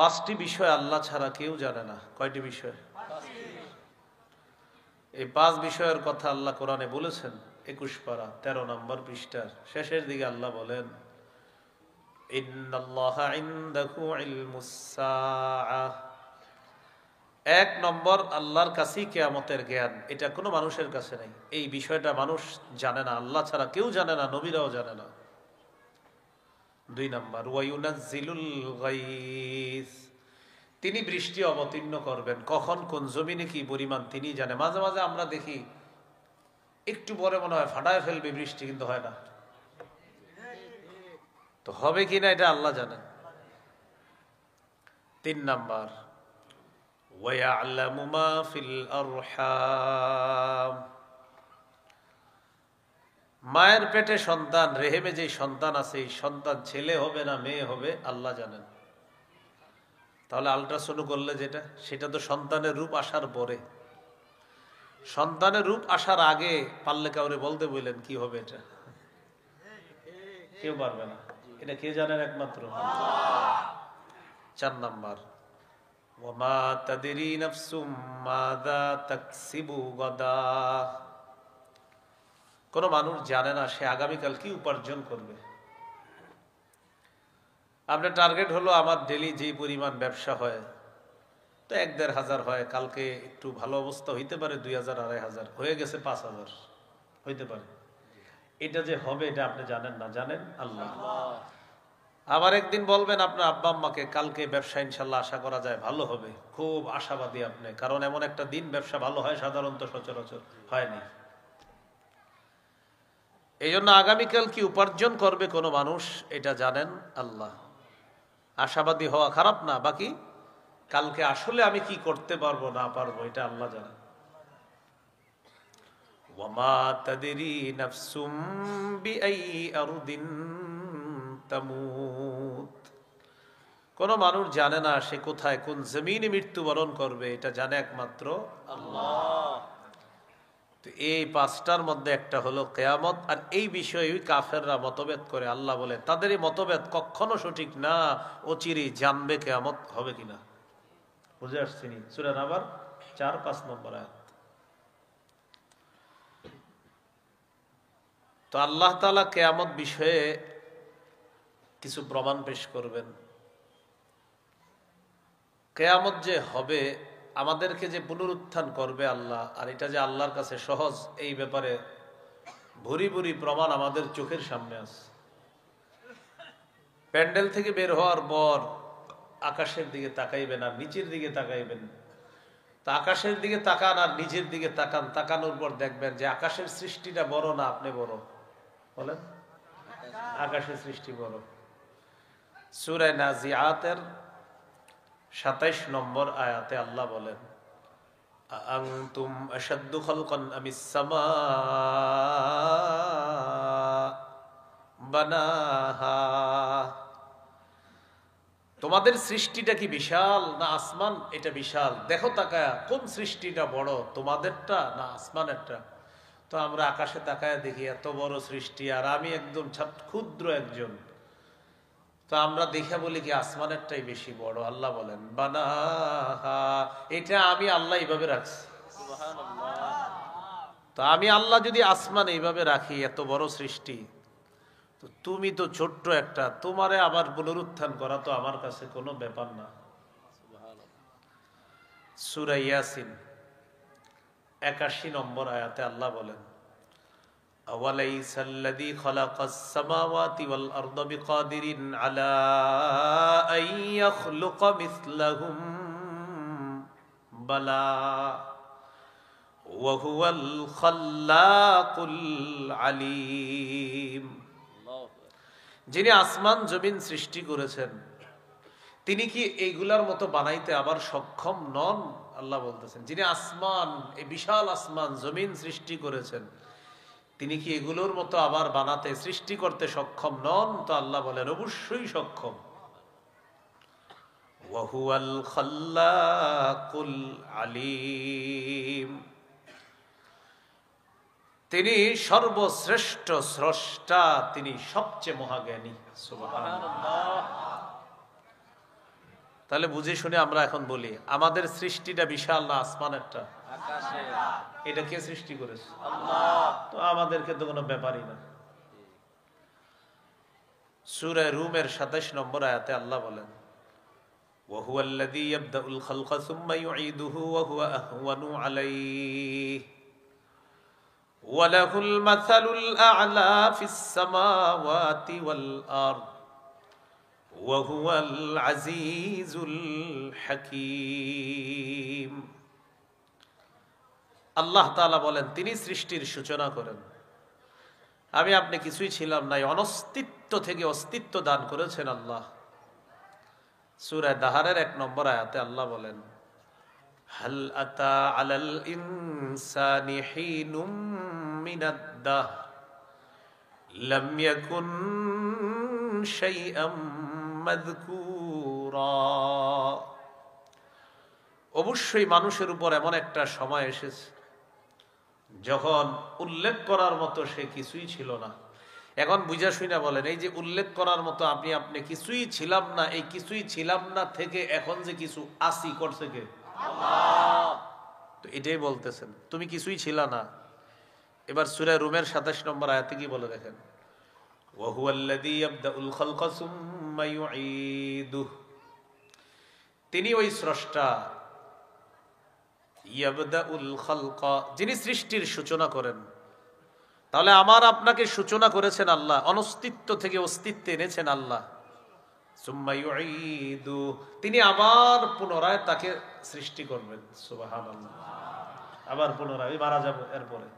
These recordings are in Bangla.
পাঁচটি বিষয় আল্লাহ ছাড়া কেউ জানে না। কয়টি বিষয়? এই পাঁচ বিষয়ের কথা আল্লাহ কোরআনে বলেছেন। 21 পারা 13 নম্বর পৃষ্ঠার শেষের দিকে আল্লাহ বলেন, ইন্নাল্লাহা ইনদাহু ইলমুস সাআহ। এক নম্বর, আল্লাহর কাছেই কিয়ামতের জ্ঞান। এটা কোনো মানুষের কাছে নেই। এই বিষয়টা মানুষ জানে না, আল্লাহ ছাড়া কেউ জানে না, নবীরাও জানে না। 2 নম্বর, ওয়ায়ুনাজ্জিলুল গায়স। তিনি বৃষ্টি অবতীর্ণ করবেন, কখন কোন জমিনে কি পরিমাণ তিনি জানে। মাঝে মাঝে আমরা দেখি একটু পরে মনে হয় ফাটায় ফেলবে বৃষ্টি, কিন্তু হয় না। তো হবে কিনা এটা আল্লাহ জানেন। 3 নম্বর, ওয়ায়ালামু মা ফিল আরহাম। মায়ের পেটে সন্তান, রেহেমে যে সন্তান আছে, এই সন্তান ছেলে হবে না মেয়ে হবে আল্লাহ জানেন। তাহলে আল্ট্রাসাউন্ড করলে যেটা, সেটা তো সন্তানের রূপ আসার পরে। সন্তানের রূপ আসার আগে পারলে কাউরে বলতে বললেন কি হবে, এটা কেউ পারবে না। এটা কে জানেন? একমাত্র। 4 নম্বর, ওয়ামা তাদরি নাফসুম মাযা তাকসিবু গাদা। কোন মানুষ জানে না সে আগামীকাল কি উপার্জন করবে। আপনার টার্গেট হলো আমার ডেলি যে পরিমাণ ব্যবসা হয়, তো 1-1.5 হাজার হয়, কালকে একটু ভালো অবস্থা হইতে পারে 2000 2500 হয়ে গেছে 5000 হইতে পারে। এটা যে হবে এটা আপনি জানেন না, জানেন আল্লাহ। আবার একদিন বলবেন আপনার আব্বা আম্মাকে, কালকে ব্যবসা ইনশাল্লাহ আশা করা যায় ভালো হবে, খুব আশাবাদী আপনি, কারণ এমন একটা দিন ব্যবসা ভালো হয় সাধারণত সচরাচর হয়নি। এই জন্য আগামীকাল কি উপার্জন করবে কোনো মানুষ এটা জানেন আল্লাহ। আশাবাদী হওয়া খারাপ না, বাকি কালকে আসলে আমি কি করতে পারবো না পারবো এটা আল্লাহ জানেন। ওয়ামা তাদরি নাফসুম বিআই আরদিন তামুত। কোন মানুষ জানে না সে কোথায় কোন জমিনে মৃত্যুবরণ করবে, এটা জানে একমাত্র আল্লাহ। তো এই 5টার মধ্যে একটা হলো কিয়ামত। আর এই বিষয়ে কাফেররা মতভেদ করে। আল্লাহ বলে তাদের এই মতভেদ কখনো সঠিক না, অচিরেই জানবে কিয়ামত হবে কিনা। বুঝে আসছেনি? সূরা নাবার 4-5 নম্বর আয়াত। তো আল্লাহ তাআলা কিয়ামত বিষয়ে কিছু প্রমাণ পেশ করবেন। কিয়ামত যে হবে, আমাদেরকে যে পুনরুত্থান করবে আল্লাহ, আর এটা যে আল্লাহর কাছে সহজ, এই ব্যাপারে ভুরি ভুরি প্রমাণ আমাদের চোখের সামনে আছে। প্যান্ডেল থেকে বের হওয়ার পর আকাশের দিকে তাকাইবেন আর নিচের দিকে তাকাইবেন। তা আকাশের দিকে তাকান আর নিচের দিকে তাকান, তাকানোর পর দেখবেন যে আকাশের সৃষ্টিটা বড় না আপনি বড়? বলেন, আকাশের সৃষ্টি বড়। সূরা নাজিআতের 27 নম্বর আয়াতে আল্লাহ বলেন, আআনতুম আশাদ্দু খালকান আমিস সামা বানাহা। তোমাদের সৃষ্টিটা কি বিশাল না আসমান এটা বিশাল? দেখো তাকায়া কোন সৃষ্টিটা বড়, তোমাদেরটা না আসমানেরটা? তো আমরা আকাশে তাকায়া দেখি এত বড় সৃষ্টি, আর আমি একদম ক্ষুদ্র একজন। তো আমরা দেখে বলি কি আসমানেরটাই বেশি বড়। আল্লাহ বলেন বানাহা, এটা আমি আল্লাহ এইভাবে রাখছি। তো আমি আল্লাহ যদি আসমান এইভাবে রাখি, এত বড় সৃষ্টি, তো তুমি তো ছোট্ট একটা, তোমারে আবার পুনরুত্থান করা তো আমার কাছে কোনো ব্যাপার না। সূরা ইয়াসিন 81 নম্বর আয়াতে আল্লাহ বলেন, আওয়ালাইসাল্লাযী খালাকাস সামাওয়াতি ওয়াল আরদা বিকাদিরিন আলা আন ইয়াখলুকা মিসলাহুম বালা ওয়া হুয়াল খাল্লাকুল আলীম। যিনি আসমান জমিন সৃষ্টি করেছেন, তিনি কি এইগুলার মতো বানাইতে আবার সক্ষম নন? আল্লাহ বলতেছেন, যিনি আসমান, এই বিশাল আসমান জমিন সৃষ্টি করেছেন, তিনি কি এগুলোর মতো আবার বানাতে সৃষ্টি করতে সক্ষম নন? তো আল্লাহ বলেন অবশ্যই সক্ষম। ওয়া হুয়াল খাল্লাকুল আলীম, তিনি সর্বশ্রেষ্ঠ স্রষ্টা, তিনি সবচেয়ে মহাজ্ঞানী। সুবহানাল্লাহ। তাহলে বুঝে শুনে আমরা এখন বলি আমাদের সৃষ্টিটা বিশাল না আসমানেরটা? এটা কে সৃষ্টি করেছে? তো আমাদেরকে তো কোনো ব্যাপারই না। সূরা রুমের ২৭ নম্বর আয়াতে আল্লাহ বলেন وهو الذي يبدأ الخلق ثم يعيده وهو أهون عليه وله المثل الأعلى في السماوات والأرض وهو العزيز الحكيم। আল্লাহ তাআলা বলেন তিনি সৃষ্টির সূচনা করেন, আমি আপনি কিছুই ছিলাম না, অনস্তিত্ব থেকে অস্তিত্ব দান করেছেন আল্লাহ। সূরা দাহারের ১ নম্বর আয়াতে আল্লাহ বলেন হাল আতা আলাল ইনসানি হিনুম মিনাদ দাহর লাম ইয়াকুন শাইআম মাযকুরা। অবশ্যই মানুষের উপর এমন একটা সময় এসেছে যখন উল্লেখ করার মতো সে কিছুই ছিল না। এখন বুঝা শুনা বলেন, এই যে উল্লেখ করার মতো আপনি কিছুই ছিলাম না, এই কিছুই ছিলাম না থেকে এখন যে কিছু আসি করছে কে? আল্লাহ। তো এটাই বলতেছেন তুমি কিছুই ছিলা না। এবার সূরা রুমের ২৭ নম্বর আয়াতে কি বলে দেখেন ওয়াহুয়াল্লাযী ইয়াবদাউল খালকা সুম্মা ইউঈদুহু, তিনি ওই স্রষ্টা ইয়াবদাউল খালকা, যিনি সৃষ্টির সূচনা করেন। তাহলে আমার আপনাকে সূচনা করেছেন আল্লাহ, অনস্তিত্ব থেকে অস্তিত্বে এনেছেন আল্লাহ। সুম্মা ইউঈদু, তিনি আবার পুনরায় তাকে সৃষ্টি করবেন। সুবহানাল্লাহ, আবার পুনরায় মারা যাব এরপরে।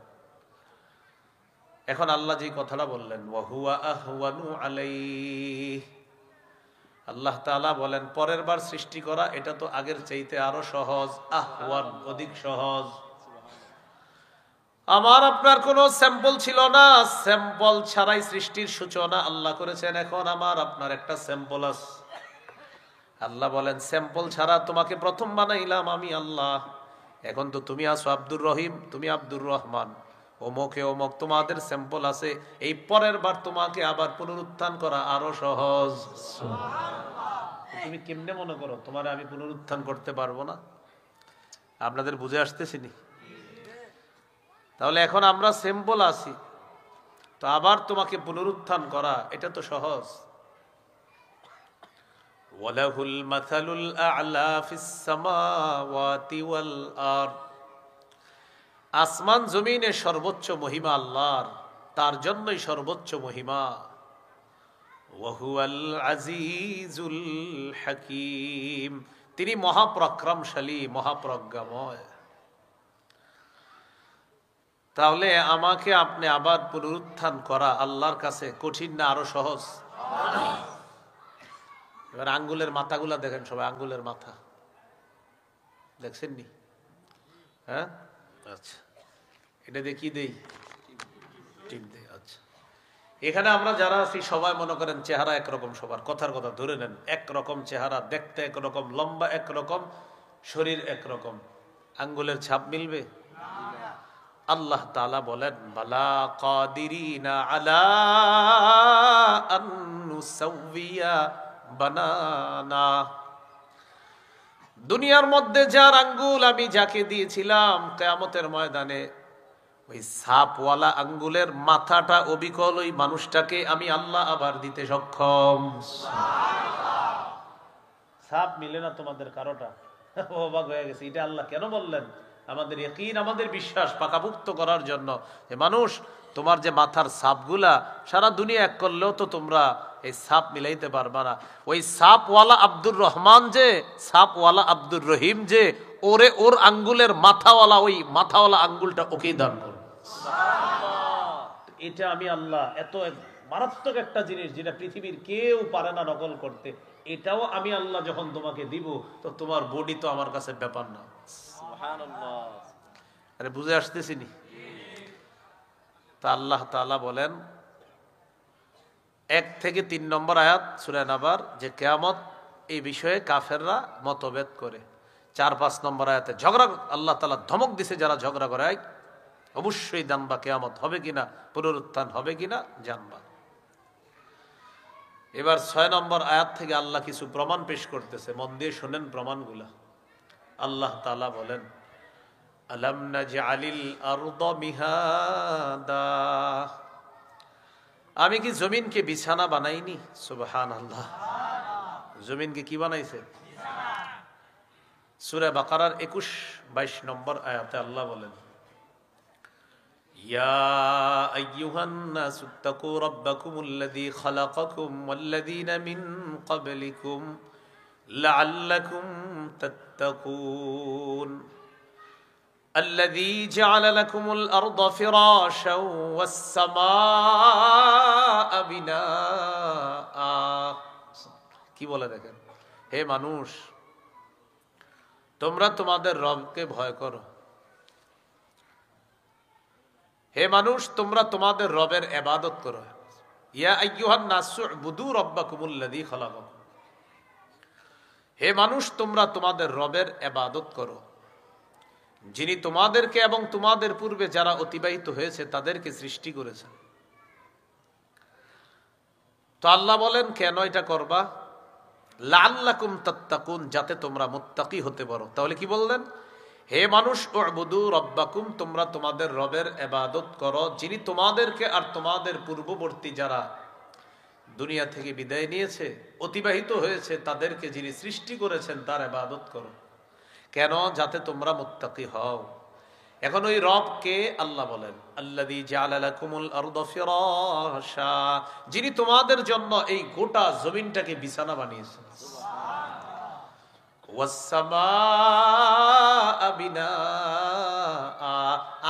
এখন আল্লাহ যে কথাটা বললেন ওয়া হুয়া আহওয়ানু আলাইহি, আল্লাহ তাআলা বলেন পরের বার সৃষ্টি করা এটা তো আগের চাইতে আরো সহজ, আহওয়ান অধিক সহজ। আমার আপনার কোনো স্যাম্পল ছিল না, স্যাম্পল ছাড়াই সৃষ্টির সূচনা আল্লাহ করেছেন। এখন আমার আপনার একটা স্যাম্পল আছে। আল্লাহ বলেন স্যাম্পল ছাড়া তোমাকে প্রথম বানাইলাম আমি আল্লাহ। এখন তো তুমি আছো আব্দুর রহিম, তুমি আব্দুর রহমান, অমুকে অমুক, তোমাদের স্যাম্পল আছে। এই পরের বার তোমাকে আবার পুনরুত্থান করা আরো সহজ। তুমি কেমনে মনে করো তোমার আমি পুনরুত্থান করতে পারবো না? আপনাদের বুঝে আসতেছিনি? তাহলে এখন আমরা স্যাম্পল আছি, তো আবার তোমাকে পুনরুত্থান করা এটা তো সহজ। ওয়ালাহুল মাসালুল আ'লা ফিস সামাওয়াতি ওয়াল আরদ, আসমান জমিনে সর্বোচ্চ মহিমা আল্লাহর, তার জন্যই সর্বোচ্চ মহিমা। ওয়া হুয়াল আজিজুল হাকীম, তিনি মহাপরাক্রমশালী, মহাপ্রজ্ঞাময়। তাহলে আমাকে আপনি আবার পুনরুত্থান করা আল্লাহর কাছে কঠিন না আরো সহজ? এবার আঙ্গুলের মাথাগুলা দেখেন সবাই, আঙ্গুলের মাথা দেখছেন নি? হ্যাঁ, আচ্ছা, এটা দিয়ে কি দেই? টিপ দেই। আচ্ছা, এখানে আমরা যারা আছি সবাই মনে করেন চেহারা একরকম, সবার কথার কথা ধরে নেন একরকম চেহারা, দেখতে একরকম, লম্বা একরকম, শরীর একরকম, আঙ্গুলের ছাপ মিলবে? আল্লাহ তাআলা বলেন বালা কাদিরিনা আলা আন নুসাউইয়া বানানা, দুনিয়ার মধ্যে যার আঙ্গুল আমি যাকে দিয়েছিলাম কিয়ামতের ময়দানে ওই সাপওয়ালা আঙ্গুলের মাথাটা অবিকল ওই মানুষটাকে আমি আল্লাহ আবার দিতে সক্ষম। সুবহানাল্লাহ। সাপ মিলে না তোমাদের কারোটা? অবাক হয়ে গেছে, এটা আল্লাহ কেন বললেন? আমাদের ইয়াকিন, আমাদের বিশ্বাস পাকাপুক্ত করার জন্য যে মানুষ তোমার যে মাথার সাপগুলা সারা দুনিয়া এক করলেও তো তোমরা এই সাপ মিলাইতে পারবা না। ওই সাপওয়ালা আব্দুর রহমান যে, সাপওয়ালা আব্দুর রহিম যে, ওরে ওর আঙ্গুলের মাথাওয়ালা, ওই মাথাওয়ালা আঙ্গুলটা ওকেই দান করো। এটা আমি আল্লাহ, এত মারাত্মক একটা জিনিস যেটা পৃথিবীর কেউ পারে না নকল করতে, এটাও আমি আল্লাহ যখন তোমাকে দিব তো তোমার বডি তো আমার কাছে ব্যাপার না। আরে বুঝে আসতেছিনি? তা আল্লাহ তাআলা বলেন 1 থেকে 3 নম্বর আয়াত সূরা নাবার যে কিয়ামত এই বিষয়ে কাফেররা মতভেদ করে। 4-5 নম্বর আয়াতে ঝগড়া, আল্লাহ তাআলা ধমক দিছে যারা ঝগড়া করে অবশ্যই জানবা কিয়ামত হবে কিনা, পুনরুত্থান হবে কিনা জানবা। এবার 6 নম্বর আয়াত থেকে আল্লাহ কিছু প্রমাণ পেশ করতেছে, মন দিয়ে শোনেন প্রমাণগুলা। আল্লাহ তাআলা বলেন, আলাম নাজআলিল আরদা মিহাদা, আমি কি জমিনকে বিছানা বানাইনি? সুবহানাল্লাহ, জমিনকে কি বানাইছে? সূরা বাকারার 21-22 নম্বর আয়াতে আল্লাহ বলেন, ইয়া আইয়ুহান নাসু তাকু রাব্বাকুমুল্লাযী খালাকাকুম ওয়াল্লাযীনা মিন ক্বাবলিকুম লাআল্লাকুম তাত্তাকুন الذي جعل لكم الأرض فراشا والسماء بناء। কি বলে দেখেন, হে মানুষ তোমরা তোমাদের রবকে ভয় করো, হে মানুষ তোমরা তোমাদের রবের ইবাদত করো। ইয়া আইয়ুহান নাসু উবুদু রাব্বাকুমুল্লাযী খালাকাকুম, হে মানুষ তোমরা তোমাদের রবের ইবাদত করো, যিনি তোমাদেরকে এবং তোমাদের পূর্বে যারা অতিবাহিত হয়েছে তাদেরকে সৃষ্টি করেছেন। তো আল্লাহ বলেন কেন এটা করবা? লাআল্লাকুম তাত্তাকুন, যাতে তোমরা মুত্তাকি হতে পারো। তাহলে কি বললেন? হে মানুষ উবুদু রাব্বাকুম, তোমরা তোমাদের রবের ইবাদত করো, যিনি তোমাদেরকে আর তোমাদের পূর্ববর্তী যারা দুনিয়া থেকে বিদায় নিয়েছে অতিবাহিত হয়েছে তাদেরকে যিনি সৃষ্টি করেছেন তার ইবাদত করো। কেন? যাতে তোমরা মুত্তাকি হও। এখন ওই রবকে আল্লাহ বলেন, আল্লাযী জাআলা লাকুমুল আরদা ফিরাশা, যিনি তোমাদের জন্য এই গোটা জমিনটাকে বিছানা বানিয়েছেন। সুবহানাল্লাহ। ওয়াস সামাআ বিনাআ,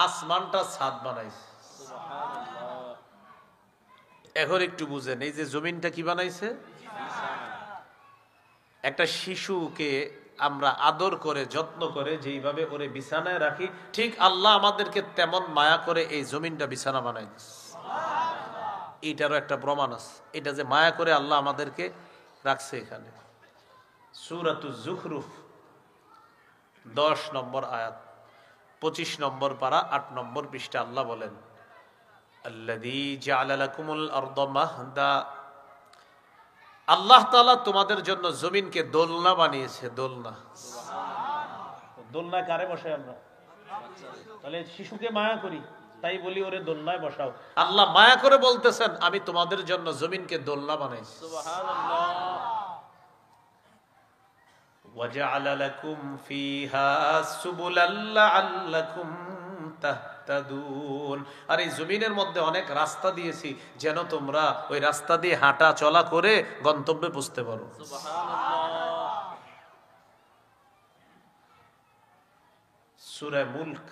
আসমানটা ছাদ বানাইছে। সুবহানাল্লাহ। এখন একটু বুঝেন, এই যে জমিনটা কি বানাইছে? একটা শিশুকে আমরা আদর করে যত্ন করে যেইভাবে ওরে বিছানায় রাখি, ঠিক আল্লাহ আমাদেরকে তেমন মায়া করে এই জমিনটা বিছানা বানাই দিচ্ছে। এইটারও একটা প্রমাণ আছে, এটা যে মায়া করে আল্লাহ আমাদেরকে রাখছে। এখানে সূরাতুজ যুখরুফ 10 নম্বর আয়াত 25 নম্বর পারা 8 নম্বর পৃষ্ঠা আল্লাহ বলেন, আল্লাযী জাআলা লাকুমুল আরদা মাহদা, আল্লাহ তাআলা তোমাদের জন্য জমিনকে দোলনা বানিয়েছে। দোলনা, দোলনায় কারে বসাই আমরা? তাহলে শিশুকে মায়া করি তাই বলি ওরে দোলনায় বসাও। আল্লাহ মায়া করে বলতেছেন আমি তোমাদের জন্য জমিনকে দোলনা বানাইছি। সুবহানাল্লাহ। ওয়াজআলা লাকুম ফিহা সুবুলাল লাআল্লাকুম তাহতাদুন, আর এই জমিনের মধ্যে অনেক রাস্তা দিয়েছি যেন তোমরা ওই রাস্তা দিয়ে হাঁটা চলা করে গন্তব্যে পৌঁছতে পারো। সুবহানাল্লাহ। সূরা মুলক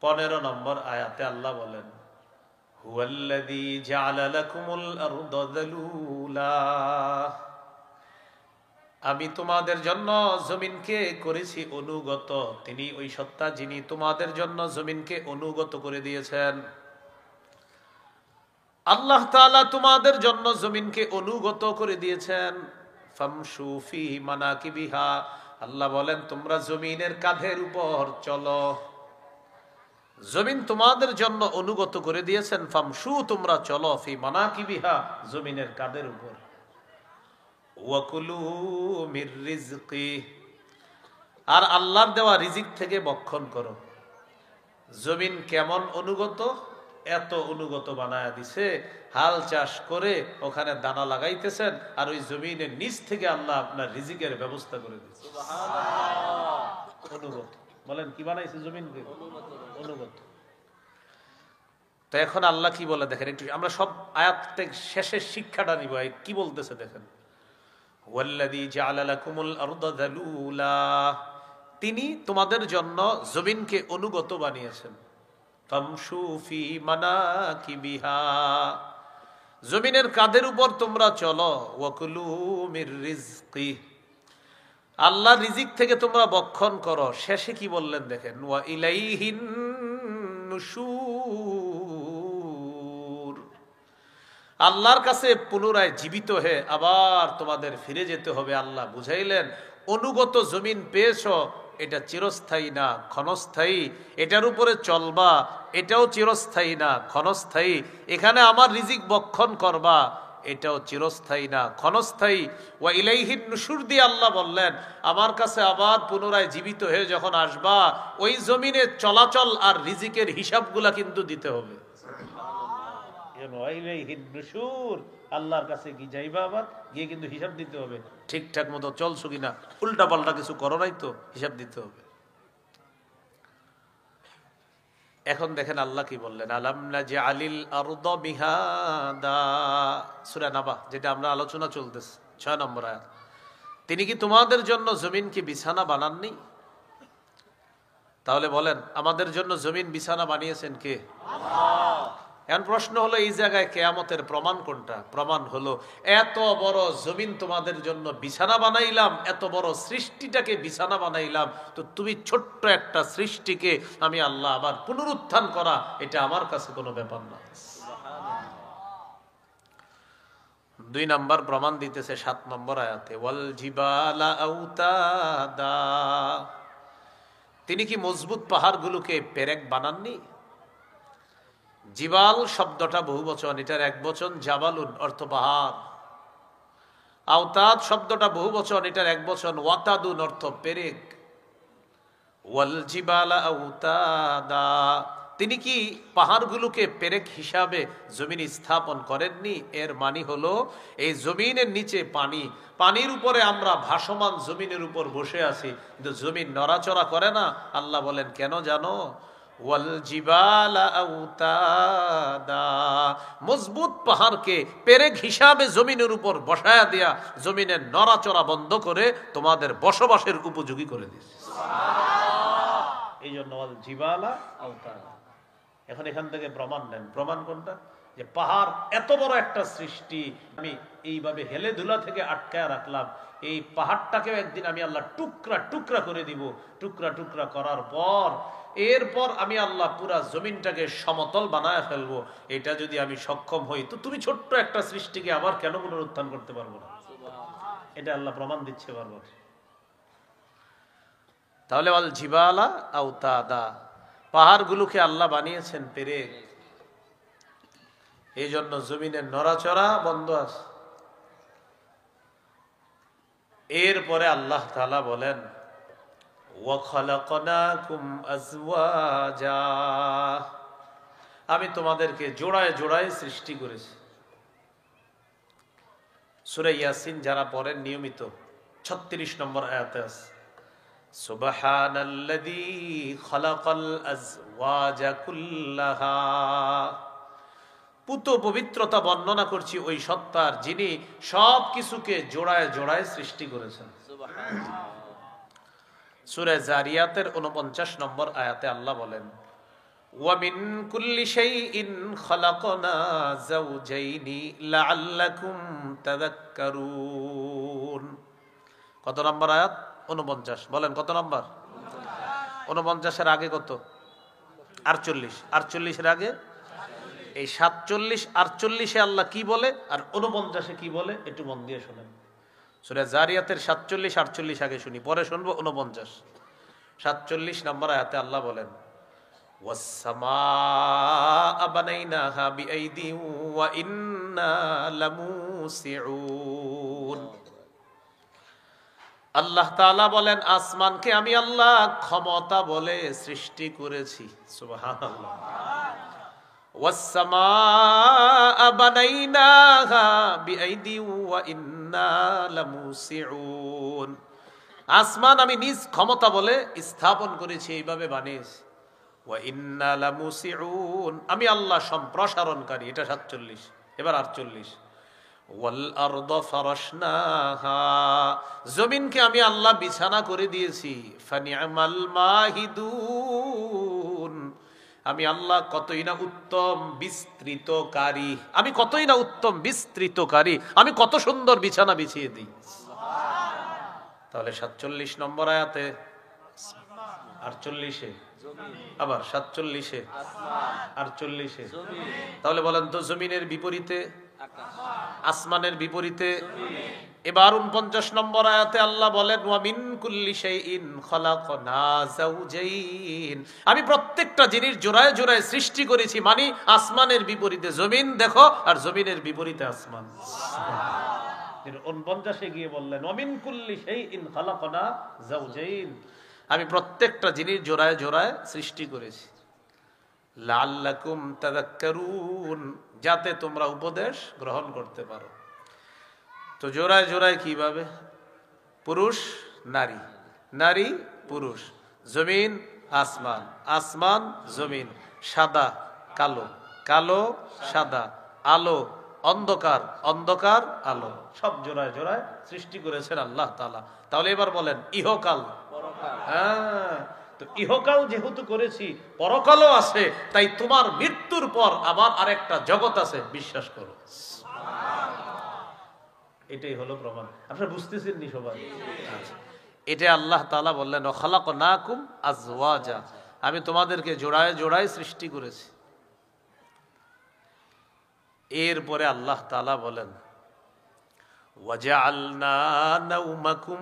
15 নম্বর আয়াতে আল্লাহ বলেন, হুয়াল্লাযী জাআলা লাকুমুল আরদা যালুলা, আমি তোমাদের জন্য জমিনকে করেছি অনুগত। তিনি ওই সত্তা যিনি তোমাদের জন্য জমিনকে অনুগত করে দিয়েছেন। আল্লাহ তাআলা তোমাদের জন্য জমিনকে অনুগত করে দিয়েছেন। ফামশু ফি মানাকিবিহা, আল্লাহ বলেন তোমরা জমিনের কাঁধের উপর চলো। জমিন তোমাদের জন্য অনুগত করে দিয়েছেন। ফামশু, তোমরা চলো, ফি মানাকিবিহা, জমিনের কাঁধের উপর। ওয়াকুলু মির রিজকি, আর আল্লাহর দেওয়া রিজিক থেকে ভক্ষণ করো। জমিন কেমন অনুগত? এত অনুগত বানায়া দিছে, হাল চাষ করে ওখানে দানা লাগাইতেছেন আর ওই জমিনের নিচ থেকে আল্লাহ আপনার রিজিকের ব্যবস্থা করে দিচ্ছে। সুবহানাল্লাহ। অনুগত বলেন কি বানাইছে জমিনকে? অনুগত। তো এখন আল্লাহ কি বলে দেখেন, একটু আমরা সব আয়াত থেকে শেষের শিক্ষাটা নিব। কি বলতেছে দেখেন, ওয়াল্লাযী জাআলা লাকুমুল আরদা যালুলা, তিনি তোমাদের জন্য জমিনকে অনুগত বানিয়েছেন। ফামশু ফি মানাকিবিহা, জমিনের কাঁধের উপর তোমরা চলো। ওয়াকুলু মির রিজকি, আল্লাহ রিজিক থেকে তোমরা ভক্ষণ করো। শেষে কি বললেন দেখেন, ওয়া ইলাইহিন নুশুর, আল্লাহর কাছে পুনরায় জীবিত হয়ে আবার তোমাদের ফিরে যেতে হবে। আল্লাহ বুঝাইলেন অনুগত জমিন পেয়েছো, এটা চিরস্থায়ী না, ক্ষণস্থায়ী। এটার উপরে চলবা, এটাও চিরস্থায়ী না, ক্ষণস্থায়ী। এখানে আমার রিজিক বক্ষণ করবা, এটাও চিরস্থায়ী না, ক্ষণস্থায়ী। ওয়া ইলাইহিন নুশুর দিয়ে আল্লাহ বললেন, আমার কাছে আবার পুনরায় জীবিত হয়ে যখন আসবা, ওই জমিনে চলাচল আর রিজিকের হিসাবগুলা কিন্তু দিতে হবে। আল্লাহর কাছে কি যাইবা, আবার গিয়ে কিন্তু হিসাব দিতে হবে, ঠিকঠাক মতো চলছো কিনা, উল্টা পাল্টা কিছু করো নাই তো, হিসাব দিতে হবে। এখন দেখেন আল্লাহ কি বললেন, আলাম নাজআলিল আরদা মিহাদা, সূরা নাবা, যেটা আমরা আলোচনা চলতেছে 6 নম্বর আয়াত। তিনি কি তোমাদের জন্য জমিন কি বিছানা বানাননি? তাহলে বলেন, আমাদের জন্য জমিন বিছানা বানিয়েছেন কে? এখন প্রশ্ন হলো, এই জায়গায় কিয়ামতের প্রমাণ কোনটা? প্রমাণ হলো, এত বড় জমিন তোমাদের জন্য বিছানা বানাইলাম, এত বড় সৃষ্টিটাকে বিছানা বানাইলাম, তো তুমি ছোট্ট একটা সৃষ্টিকে আমি আল্লাহ আবার পুনরুত্থান করা, এটা আমার কাছে কোনো ব্যাপার না। 2 নম্বর প্রমাণ দিতেছে 7 নম্বর আয়াতে, ওয়াল জিবালা আউতাদা, তিনি কি মজবুত পাহাড়গুলোকে পেরেক বানাননি? জিবাল শব্দটা বহুবচন, এটার একবচন জাবালুন, অর্থ পাহাড়। আওতাদ শব্দটা বহুবচন, এটার একবচন ওয়াতাদুন, অর্থ পেরেক। ওয়াল জিবালা আউতাদা, তিনি কি পাহাড়গুলোকে পেরেক হিসাবে জমিন স্থাপন করেননি? এর মানে হলো, এই জমিনের নিচে পানি, পানির উপরে আমরা ভাসমান জমিনের উপর বসে আছি, কিন্তু জমিন নড়াচড়া করে না। আল্লাহ বলেন কেন জানো? ওয়াল জিবালা আউতাদা, মজবুত পাহাড়কে পেরেক হিসাবে জমিনের উপর বসায়া দেয়া, জমিনের নড়াচড়া বন্ধ করে তোমাদের বসবাসের উপযোগী করে দিয়েছে। এই জন্য ওয়াল জিবালা আউতাদা। এখন এখান থেকে প্রমাণ নেন, প্রমাণ কোনটা? যে পাহাড় এত বড় একটা সৃষ্টি, আমি এইভাবে হেলে ধুলা থেকে আটকায় রাখলাম, এই পাহাড়টাকেও একদিন আমি আল্লাহ টুকরা টুকরা করে দিব। টুকরা টুকরা করার পর, এরপর আমি আল্লাহ পুরা জমিনটাকে সমতল বানায় ফেলবো। এটা যদি আমি সক্ষম হই, তো তুমি ছোট্ট একটা সৃষ্টিকে আবার কেন পুনরুত্থান করতে পারবো না? এটা আল্লাহ প্রমাণ দিচ্ছে বারবার। তাহলে ওয়াল জিবালা আউতাদা, পাহাড়গুলোকে আল্লাহ বানিয়েছেন পেরেক, এই জন্য জমিনের নড়াচড়া বন্ধ আছে। এরপরে আল্লাহ তাআলা বলেন, ওয়া খালাকনাকুম আজওয়াজা, আমি তোমাদেরকে জোড়ায় জোড়ায় সৃষ্টি করেছি। সূরা ইয়াসিন যারা পড়েন নিয়মিত, 36 নম্বর আয়াতে আছে, সুবহানাল্লাযী খালাকাল আজওয়াজা কুল্লাহা, পুত পবিত্রতা বর্ণনা করছি ওই সত্তার, যিনি সব কিছুকে জোড়ায় জোড়ায় সৃষ্টি করেছেন। সূরা জারিয়াতের 49 নম্বর আয়াতে আল্লাহ বলেন, ওয়া মিন কুল্লি শাইইন খালাকনা যাওজাইনি লাআল্লাকুম তাযাক্কারুন। কত নম্বর আয়াত? 49। বলেন কত নম্বর? 49 এর আগে কত? 48। 48 এর আগে এই 47, 48 এ আল্লাহ কি বলে আর 49 এ কি বলে, একটু মন দিয়ে শুনেন। সূরা জারিয়াতের 47, 48 আগে শুনি, পরে শুনবো 49। 47 নম্বর আয়াতে আল্লাহ বলেন, ওয়াস সামাআ বানাইনাহা বিআইদিন ওয়া ইন্না লামুসিউন। আল্লাহ তাআলা বলেন, আসমানকে আমি আল্লাহ ক্ষমতা বলে সৃষ্টি করেছি। সুবহানাল্লাহ। ওয়াস সামাআ বানাইনাহা বিআইদিন ওয়া ইন্না লামুসিউন, আসমান আমি নিজ ক্ষমতা বলে স্থাপন করেছি, এইভাবে বানিয়েছি। ওয়া ইন্না লামুসিউন, আমি আল্লাহ সম্প্রসারণকারী। এটা 47। এবার 48, ওয়াল আরদা ফারাশনাহা, জমিনকে আমি আল্লাহ বিছানা করে দিয়েছি। ফানি'মাল মাহিদুন, আমি আল্লাহ কতই না উত্তম বিস্তৃতকারী, আমি কতই না উত্তম বিস্তৃতকারী, আমি কত সুন্দর বিছানা বিছিয়ে দিই। তাহলে 47 নম্বর আয়াতে, 48-এ, আবার 47-এ, 48-এ। তাহলে বলেন তো, জমিনের বিপরীতে, আসমানের বিপরীতে এবার 49 নম্বর আয়াতে আল্লাহ বলেন ওয়া মিন কুল্লি শাইইন খালাকনা যাওজাইন, আমি প্রত্যেকটা জিনিস জোড়ায় জোড়ায় সৃষ্টি করেছি, মানে আসমানের বিপরীতে জমিন দেখো আর জমিনের বিপরীতে আসমান। 49 গিয়ে বললেন ওয়া মিন কুল্লি শাইইন খালাকনা যাওজাইন, আমি প্রত্যেকটা জিনিস জোড়ায় জোড়ায় সৃষ্টি করেছি। লাআল্লাকুম তাযাক্কারুন, যাতে তোমরা উপদেশ গ্রহণ করতে পারো। তো জোড়ায় জোড়ায় কিভাবে? পুরুষ নারী, নারী পুরুষ, জমিন আসমান, আসমান জমিন, সাদা কালো, কালো সাদা, আলো অন্ধকার, অন্ধকার আলো, সব জোড়ায় জোড়ায় সৃষ্টি করেছেন আল্লাহ তাআলা। তাহলে এবার বলেন ইহকাল, হ্যাঁ, তো ইহকাল যেহেতু করেছি, পরকালও আছে, তাই তোমার মৃত্যুর পর আবার আরেকটা জগৎ আছে, বিশ্বাস করো। এটাই হলো প্রমাণ। আপনারা বুঝতেছেন নি সবাই? এটা আল্লাহ তাআলা বললেন খালাকনাকুম আজওয়াজা, আমি তোমাদেরকে জোড়ায় জোড়ায় সৃষ্টি করেছি। এরপরে আল্লাহ তাআলা বলেন ওয়াজআলনা নাওমাকুম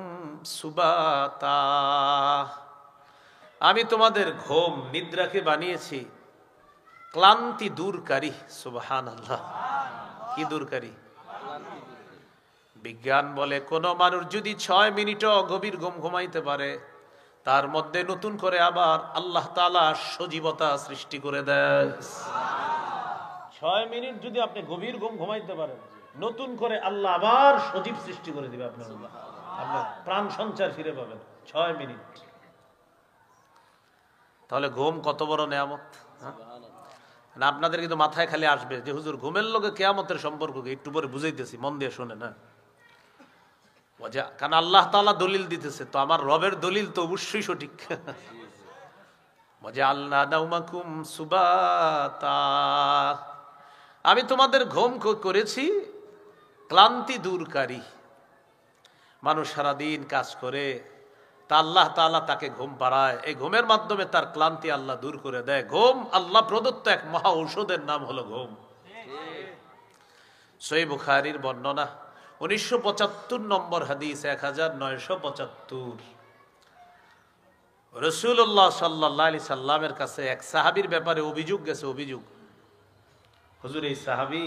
সুবাতা, আমি তোমাদের ঘুম নিদ্রাকে বানিয়েছি ক্লান্তি দূরকারী। সুবহানাল্লাহ, কি দূরকারী? বিজ্ঞান বলে কোন মানুষ যদি 6 মিনিটও গভীর ঘুম ঘুমাইতে পারে, তার মধ্যে নতুন করে আবার আল্লাহ তাআলা সজীবতা সৃষ্টি করে দেয়। 6 মিনিট যদি আপনি গভীর ঘুম ঘুমাইতে পারেন, নতুন করে আল্লাহ আবার সজীব সৃষ্টি করে দিবে আপনার, আপনার প্রাণ সঞ্চার ফিরে পাবেন 6 মিনিট। তাহলে ঘুম কত বড় নেয়ামত! না আপনাদের কিন্তু মাথায় খালি আসবে যে হুজুর ঘুমের লগে কিয়ামতের সম্পর্ক কি? একটু পরে বুঝাইতেছি, মন দিয়ে শুনে না। কারণ আল্লাহ তাআলা দলিল দিতেছে, তো আমার রবের দলিল তো অবশ্যই সঠিক। ওয়াজআলনা নাওমাকুম সুবাতা, আমি তোমাদের ঘুম করেছি ক্লান্তি দূরকারী। মানুষ সারাদিন কাজ করে, তা আল্লাহ তাআলা তাকে ঘুম পাড়ায়, এই ঘুমের মাধ্যমে তার ক্লান্তি আল্লাহ দূর করে দেয়। ঘুম আল্লাহ প্রদত্ত এক মহা ঔষধের নাম হলো ঘুম। সহিহ বুখারীর বর্ণনা 1975 নম্বর হাদিস, 1975। রাসূলুল্লাহ সাল্লাল্লাহু আলাইহি সাল্লামের কাছে এক সাহাবীর ব্যাপারে অভিযোগ গেছে। অভিযোগ, হুজুর এই সাহাবী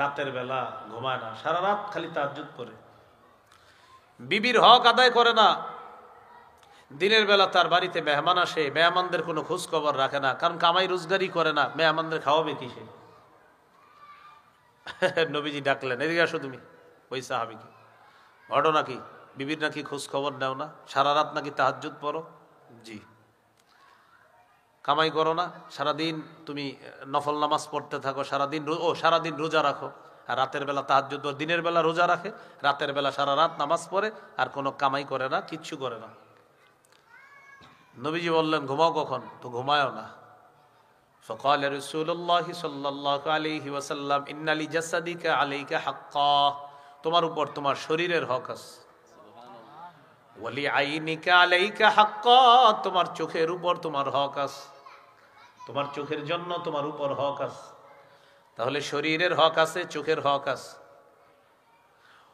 রাতের বেলা ঘুমায় না, সারা রাত খালি তাহাজ্জুদ করে, বিবির হক আদায় করে না, দিনের বেলা তার বাড়িতে মেহমান আসে, মেহমানদের কোনো খোঁজ খবর রাখে না, কারণ কামাই রোজগারি করে না, মেহমানদের খাওয়াবে কিসে? নবীজি ডাকলেন, এদিকে আসো তুমি। ওই সাহাবীকে, ঘটনা কি? বিবির নাকি খোঁজ খবর নেও না, সারা রাত নাকি তাহাজ্জুদ পড়ো। জি। কামাই করো না, সারাদিন তুমি নফল নামাজ পড়তে থাকো, সারাদিন রোজা রাখো, আর রাতের বেলা তাহাজ্জুদ, দিনের বেলা রোজা রাখে, রাতের বেলা সারা রাত নামাজ পড়ে, আর কোনো কামাই করে না, কিচ্ছু করে না। নবীজি বললেন ঘুমাও কখন? তো ঘুমায়ও না। فقال رسول الله صلى الله عليه وسلم ان لجسدك عليك حقا, তোমার উপর তোমার শরীরের হক আছে। ওয়ালি আইনিকা আলাইকা হাক্কা, তোমার চোখের উপর তোমার হক আছে, তোমার চোখের জন্য তোমার উপর হক আছে। তাহলে শরীরের হক আছে, চোখের হক আছে।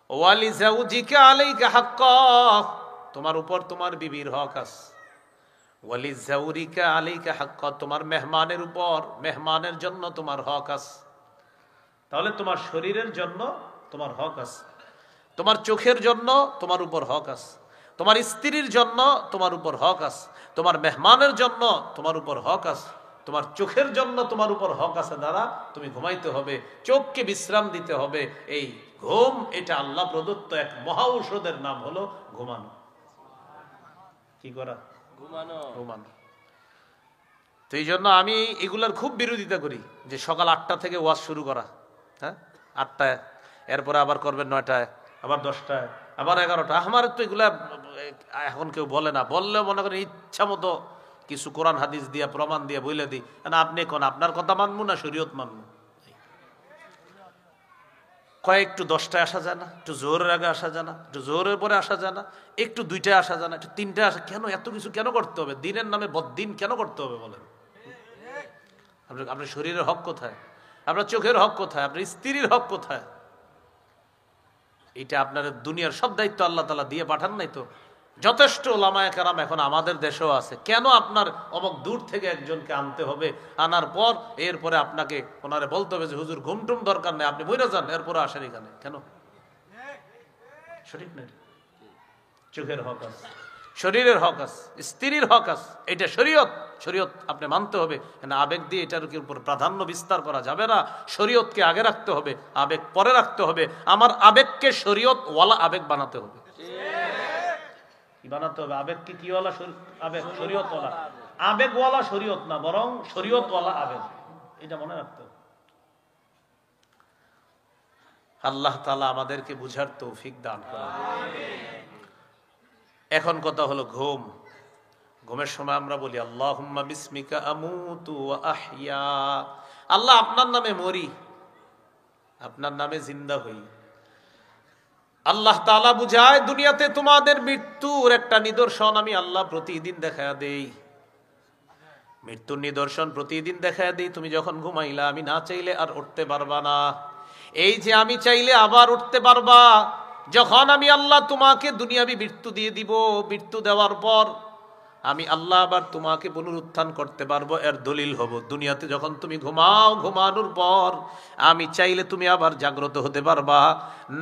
ওয়ালি যাওজিকা আলাইকা হাক্কা, তোমার উপর তোমার বিবির হক আছে। ওয়ালি যাওরিকা আলাইকা হাক্কা, তোমার মেহমানের উপর, মেহমানের জন্য তোমার হক আছে। তাহলে তোমার শরীরের জন্য তোমার হক আছে, তোমার চোখের জন্য তোমার উপর হক আছে, তোমার স্ত্রীর জন্য তোমার উপর হক আছে, তোমার মেহমানের জন্য তোমার উপর হক আছে, তোমার চোখের জন্য তোমার উপর হক আছে। দ্বারা তুমি ঘুমাইতে হবে, চোখকে বিশ্রাম দিতে হবে। এই ঘুম, এটা আল্লাহ প্রদত্ত এক মহা ঔষধের নাম হলো ঘুমানো। কি করা? ঘুমানো। তো এই জন্য আমি এগুলার খুব বিরোধিতা করি, যে সকাল 8টা থেকে ওয়াজ শুরু করা, হ্যাঁ 8টায়, এরপরে আবার করবেন 9টায়, আবার 10টায়, আবার 11টা। আমার তো এগুলা এখন কেউ বলে না, বললে মনে করেন ইচ্ছা মতো কিছু কোরআন হাদিস দিয়া প্রমাণ দিয়ে বলে দিই, না আপনি কোন আপনার কথা মানবো না শরীয়ত মানবো। একটু 10টায় আসা যায় না, একটু জোরের আগে আসা যায় না, একটু জোরের পরে আসা যায় না, একটু 2টায় আসা যায় না, একটু 3টায় আসা, কেন এত কিছু কেন করতে হবে? দিনের নামে বদ্দিন কেন করতে হবে বলেন? আপনার শরীরের হক কোথায়? আপনার চোখের হক কোথায়? আপনার স্ত্রীর হক কোথায়? এটা আপনার দুনিয়ার সব দায়িত্ব আল্লাহ তাআলা দিয়ে পাঠান নাই তো? যথেষ্ট ওলামায়ে কেরাম এখন আমাদের দেশেও আছে। কেন আপনার অমুক দূর থেকে একজনকে আনতে হবে? আনার পর এরপরে আপনাকে ওনারে বলতে হবে যে হুজুর ঘুমটুম দরকার নেই, আপনি বইরা যান, এরপরে আসেন এখানে কেন? সঠিক নেই। চোখের হক আছে, শরীরের হক আছে, স্ত্রীর হক আছে, এটা শরীয়ত। শরীয়ত আপনি মানতে হবে, আবেগ দিয়ে এটার উপর প্রাধান্য বিস্তার করা যাবে না। শরীয়তকে আগে রাখতে হবে, আবেগ পরে রাখতে হবে। আমার আবেগকে শরীয়ত ওয়ালা আবেগ বানাতে হবে। কি বানাতে হবে? আবেগকে কি ওয়ালা? আবেগ শরীয়ত ওয়ালা। আবেগ ওয়ালা শরীয়ত না, বরং শরীয়ত ওয়ালা আবেগ। এটা মনে রাখতে হবে। আল্লাহ তাআলা আমাদেরকে বুঝার তৌফিক দান করুন। এখন কথা হলো ঘুম। ঘুমের সময় আমরা বলি আল্লাহুম্মা বিসমিকা আমুতু ওয়া আহইয়া। আল্লাহ আপনার নামে মরি, আপনার নামে জিন্দা হই। আল্লাহ তাআলা বুঝায় দুনিয়াতে তোমাদের মৃত্যুর একটা নিদর্শন আমি আল্লাহ প্রতিদিন দেখায়া দেই। মৃত্যুর নিদর্শন প্রতিদিন দেখায়া দেই। তুমি যখন ঘুমাইলা, আমি না চাইলে আর উঠতে পারবা না। এই যে আমি চাইলে আবার উঠতে পারবা। যখন আমি আল্লাহ তোমাকে দুনিয়াবি মৃত্যু দিয়ে দিব, মৃত্যু দেওয়ার পর আমি আল্লাহ আবার তোমাকে পুনরুত্থান করতে পারবো। এর দলিল হব দুনিয়াতে যখন তুমি ঘুমাও, ঘুমানোর পর আমি চাইলে তুমি আবার জাগ্রত হতে পারবা,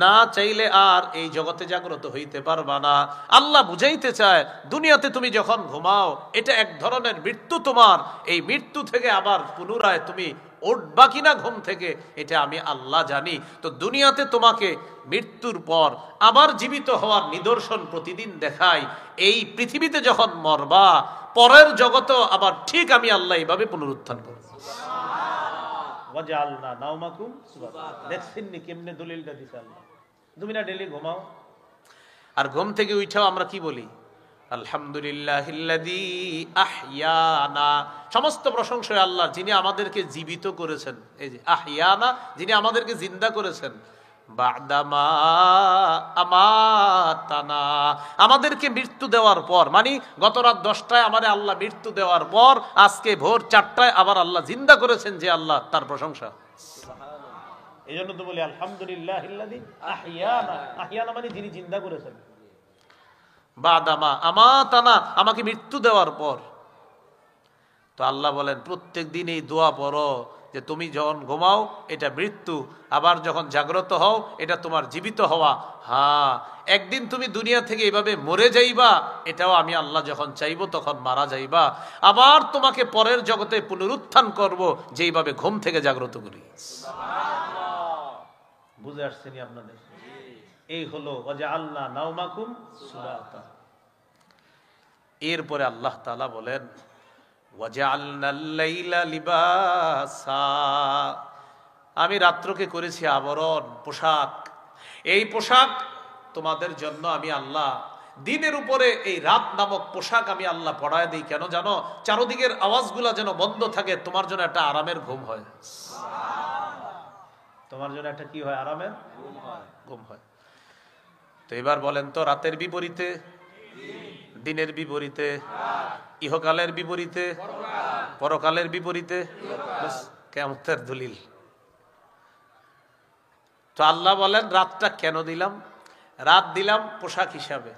না চাইলে আর এই জগতে জাগ্রত হইতে পারবা না। আল্লাহ বুঝাইতে চায় দুনিয়াতে তুমি যখন ঘুমাও এটা এক ধরনের মৃত্যু তোমার। এই মৃত্যু থেকে আবার পুনরায় তুমি উঠবা কিনা ঘুম থেকে এটা আমি আল্লাহ জানি। তো দুনিয়াতে তোমাকে মৃত্যুর পর আবার জীবিত হওয়ার নিদর্শন প্রতিদিন দেখাই। এই পৃথিবীতে যখন মরবা, পরের জগতে আবার ঠিক আমি আল্লাহ এইভাবে পুনরুত্থান করব। ওয়াজআলনা নাওমাকুম সুবহানাল্লাহ। দেখছেন নি কেমনে দলিলটা দিছে আল্লাহ। তুমি না ডেইলি ঘুমাও, আর ঘুম থেকে উঠাও আমরা কি বলি? আলহামদুলিল্লাহিল্লাযী আহইয়ানা। সমস্ত প্রশংসা আল্লাহর, যিনি আমাদেরকে জীবিত করেছেন। এই যে আহইয়ানা, যিনি আমাদেরকে জিন্দা করেছেন। বা'দামা আমাতানা, আমাদেরকে মৃত্যু দেওয়ার পর, মানে গত রাত 10টায় আমারে আল্লাহ মৃত্যু দেওয়ার পর আজকে ভোর 4টায় আবার আল্লাহ জিন্দা করেছেন। যে আল্লাহ, তার প্রশংসা। এই জন্য তো বলি আলহামদুলিল্লাহিল্লাযী আহইয়ানা। আহইয়ানা মানে যিনি জিন্দা করেছেন। বাদামা আমাতানা, আমাকে মৃত্যু দেওয়ার পর। তো আল্লাহ বলেন প্রত্যেক দিন এই দোয়া পড়ো যে তুমি যখন ঘুমাও এটা মৃত্যু, আবার যখন জাগ্রত হও এটা তোমার জীবিত হওয়া। হ্যাঁ, একদিন তুমি দুনিয়া থেকে এইভাবে মরে যাইবা, এটাও আমি আল্লাহ যখন চাইবো তখন মারা যাইবা। আবার তোমাকে পরের জগতে পুনরুত্থান করব যেইভাবে ঘুম থেকে জাগ্রত করি। বুঝে আসছেনি আপনাদের? এই হলো ওয়াজআলনা নাওমাকুম সুবাতা। এরপরে আল্লাহ তাআলা বলেন ওয়াজআলনাল লাইলা লিবাসা, আমি রাত্রকে করেছি আবরণ, পোশাক। এই পোশাক তোমাদের জন্য আমি আল্লাহ দিনের উপরে এই রাত নামক পোশাক আমি আল্লাহ পরায় দিই। কেন জানো? চারদিকের আওয়াজগুলা যেন বন্ধ থাকে, তোমার জন্য একটা আরামের ঘুম হয়। তোমার জন্য একটা কি হয়? আরামের ঘুম হয়। তো এবার বলেন তো, রাতের বিপরীতে, দিনের বিপরীতে, ইহকালের বিপরীতে, পরকালের বিপরীতে কিয়ামতের দলিল। তো আল্লাহ বলেন রাতটা কেন দিলাম? রাত দিলাম পোশাক হিসাবে।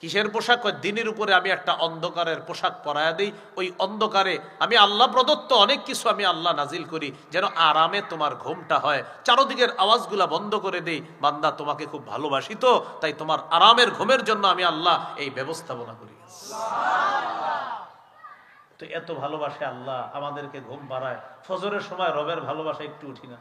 কিসের পোশাক? দিনের উপরে আমি একটা অন্ধকারের পোশাক পরায়া দিই। ওই অন্ধকারে আমি আল্লাহ প্রদত্ত অনেক কিছু আমি আল্লাহ নাজিল করি যেন আরামে তোমার ঘুমটা হয়। চারদিকের আওয়াজগুলা বন্ধ করে দেই। বান্দা তোমাকে খুব ভালোবাসি, তো তাই তোমার আরামের ঘুমের জন্য আমি আল্লাহ এই ব্যবস্থাপনা করি। তো এত ভালোবাসে আল্লাহ, আমাদেরকে ঘুম পাড়ায়। ফজরের সময় রবের ভালোবাসা একটু উঠি না?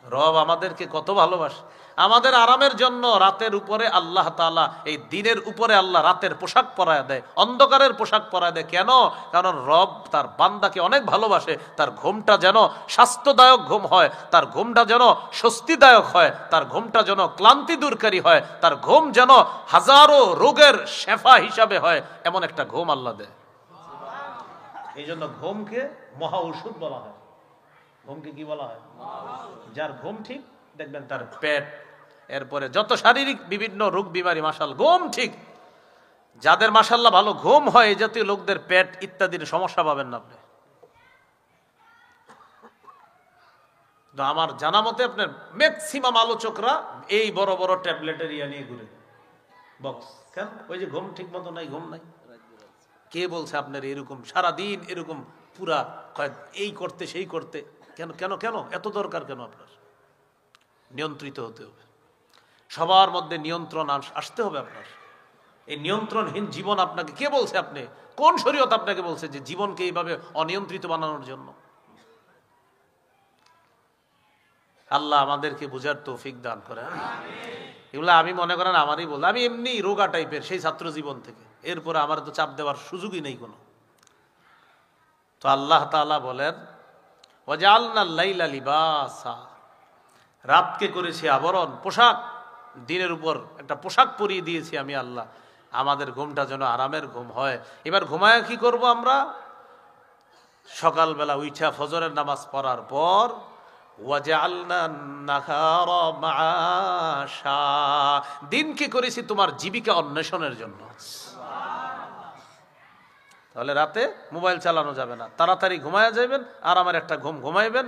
রব আমাদেরকে কত ভালোবাসে। আমাদের আরামের জন্য রাতের উপরে আল্লাহ তাআলা, এই দিনের উপরে আল্লাহ রাতের পোশাক পরায় দেয়, অন্ধকারের পোশাক পরায় দেয়। কেন? কারণ রব তার বান্দাকে অনেক ভালোবাসে। তার ঘুমটা যেন স্বাস্থ্যদায়ক ঘুম হয়, তার ঘুমটা যেন স্বস্তিদায়ক হয়, তার ঘুমটা যেন ক্লান্তি দূরকারী হয়, তার ঘুম যেন হাজারো রোগের শেফা হিসাবে হয়, এমন একটা ঘুম আল্লাহ দেয়। এই জন্য ঘুমকে মহা ঔষধ বলা হয়। ঘুমকে কি বলা হয়? যার ঘুম ঠিক, দেখবেন তার পেট, এরপরে যত শারীরিক বিভিন্ন রোগ বিমারি মাশাআল্লাহ ঘুম ঠিক। যাদের মাশাআল্লাহ ভালো ঘুম হয়, এই জাতীয় লোকদের পেট ইত্যাদির সমস্যা পাবেন না আপনি। তো আমার জানা মতে আপনার ম্যাক্সিমাম আলোচকরা এই বড় বড় ট্যাবলেটের ইয়া নিয়ে ঘুরে বক্স। কেন? ওই যে ঘুম ঠিক মতো নাই, ঘুম নাই। কে বলছে আপনার এরকম সারাদিন এরকম পুরা এই করতে সেই করতে? কেন কেন কেন এত দরকার কেন? আপনার নিয়ন্ত্রিত হতে হবে, সবার মধ্যে নিয়ন্ত্রণ আসতে হবে আপনার। এই নিয়ন্ত্রণহীন জীবন আপনাকে কে বলছে? আপনি কোন শরীয়ত আপনাকে বলছে যে জীবনকে এইভাবে অনিয়ন্ত্রিত বানানোর জন্য? আল্লাহ আমাদেরকে বুঝার তৌফিক দান করে। এগুলো আমি মনে করেন আমারই বল, আমি এমনি রোগা টাইপের সেই ছাত্র জীবন থেকে, এরপরে আমার তো চাপ দেওয়ার সুযোগই নেই কোনো। তো আল্লাহ তাআলা বলেন ওয়াজআলনা লাইলা লিবাসা, রাতকে করেছি আবরণ, পোশাক। দিনের উপর একটা পোশাক পরিয়ে দিয়েছি আমি আল্লাহ, আমাদের ঘুমটা যেন আরামের ঘুম হয়। এবার ঘুমায় কি করব আমরা? সকালবেলা উঠা ফজরের নামাজ পড়ার পর ওয়াজআলনা নাহারা মাআশা, দিনকে করেছি তোমার জীবিকা অন্বেষণের জন্য। তাহলে রাতে মোবাইল চালানো যাবে না, তাড়াতাড়ি ঘুমায়া যাবেন, আর আমার একটা ঘুম ঘুমাইবেন,